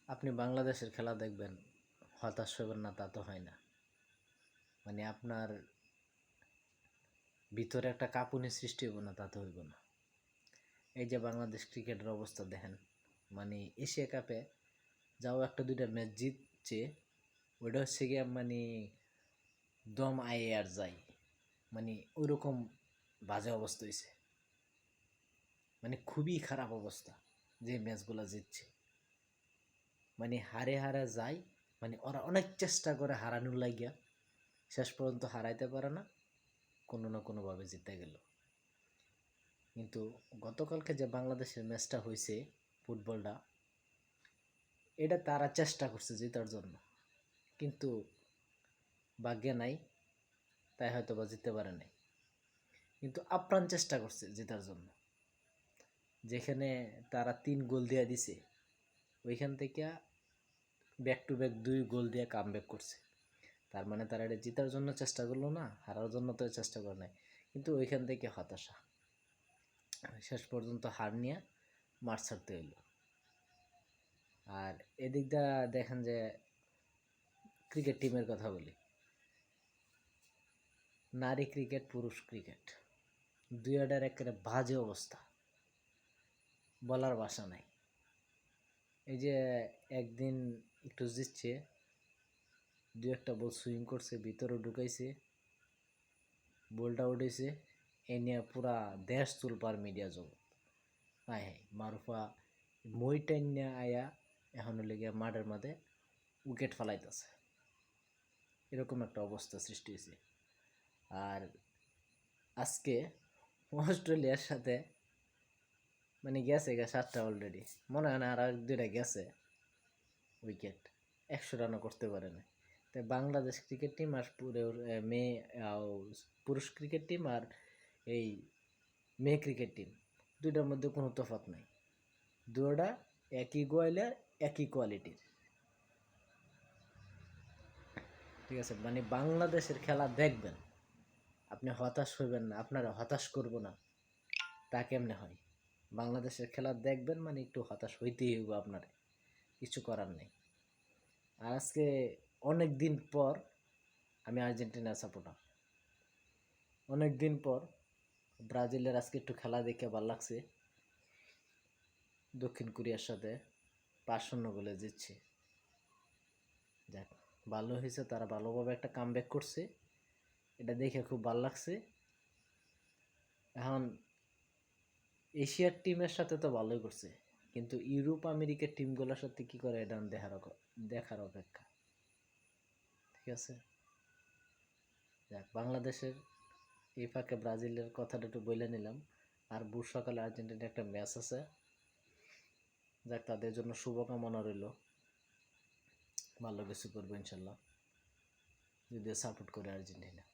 আপনি বাংলাদেশের খেলা দেখবেন, হতাশ হবেন না তা তো হয় না। মানে আপনার ভিতরে একটা কাঁপুনি সৃষ্টি হইব না তা তো হইব না। এই যে বাংলাদেশ ক্রিকেটের অবস্থা দেখেন, মানে এশিয়া কাপে যাও একটা দুইটা ম্যাচ জিতছে, ওইটা হচ্ছে গিয়ে মানে দম আয়ে আর যাই, মানে ওইরকম বাজে অবস্থা হয়েছে। মানে খুবই খারাপ অবস্থা যে ম্যাচগুলো জিতছে, মানে হারে হারে যায়। মানে ওরা অনেক চেষ্টা করে হারানোর লাগিয়া, শেষ পর্যন্ত হারাইতে পারে না, কোনো না কোনোভাবে জিতে গেল। কিন্তু গতকালকে যে বাংলাদেশের ম্যাচটা হয়েছে, ফুটবলটা, এটা তারা চেষ্টা করছে জেতার জন্য, কিন্তু ভাগ্যে নাই, তাই হয়তো বা জিততে পারে নাই। কিন্তু আপ্রাণ চেষ্টা করছে জেতার জন্য। যেখানে তারা 3 গোল দিয়ে দিছে, ওইখান থেকে ব্যাক টু ব্যাক 2 গোল দিয়ে কামব্যাক করছে। তার মানে তারা এটা জেতার জন্য চেষ্টা করলো না, হারার জন্য তো চেষ্টা করে নাই। কিন্তু ওইখান থেকে হতাশা, শেষ পর্যন্ত হার নিয়ে মাঠ ছাড়তে হইল। আর এদিক দা দেখেন যে ক্রিকেট টিমের কথা বলি, নারী ক্রিকেট পুরুষ ক্রিকেট দুইটার একেবারে বাজে অবস্থা, বলার ভাষা নাই। এই যে একদিন একটু জিতছে, দু একটা বল সুইং করছে, ভিতরে ঢুকাইছে, বলটা উঠেছে, এ নিয়ে পুরা দেশ তুলপার মিডিয়া জগৎ। হায় হায়, মারুফা মই টাইন্যা আয়া এখন লেগে মাঠের মাঝে উইকেট ফালাইতেছে, এরকম একটা অবস্থা সৃষ্টি হয়েছে। আর আজকে অস্ট্রেলিয়ার সাথে মানে গেছে 7টা অলরেডি, মনে হয় না আর 2টা গেছে উইকেট, 100 রানও করতে পারে না। তাই বাংলাদেশ ক্রিকেট টিম আর মেয়ে পুরুষ ক্রিকেট টিম আর এই মেয়ে ক্রিকেট টিম, দুইটার মধ্যে কোনো তফাৎ নাই। দুটা একই গোয়ালের, একই কোয়ালিটির। ঠিক আছে, মানে বাংলাদেশের খেলা দেখবেন, আপনি হতাশ হইবেন না, আপনারা হতাশ করব না তা কেমনে হয়? বাংলাদেশের খেলা দেখবেন মানে একটু হতাশ হইতেই হইব আপনার, কিছু করার নেই। আর আজকে অনেক দিন পর আমি আর্জেন্টিনার সাপোর্টার, অনেক দিন পর ব্রাজিলের আজকে একটু খেলা দেখে ভালো লাগছে। দক্ষিণ কোরিয়ার সাথে 5-0 গোলে জিতছে, যাক ভালো হয়েছে, তারা ভালোভাবে একটা কামব্যাক করছে, এটা দেখে খুব ভালো লাগছে। এখন এশিয়ার টিমের সাথে তো ভালোই করছে, কিন্তু ইউরোপ আমেরিকার টিমগুলোর সাথে কি করে এটা দেখার অপেক্ষা। ঠিক আছে, যাক বাংলাদেশের এই ফাঁকে ব্রাজিলের কথাটা একটু বলে নিলাম। আর বুধ সকালে আর্জেন্টিনার একটা ম্যাচ আছে, যাক তাদের জন্য শুভকামনা রইল, ভালো কিছু করবো ইনশাল্লাহ, যদি সাপোর্ট করে আর্জেন্টিনা।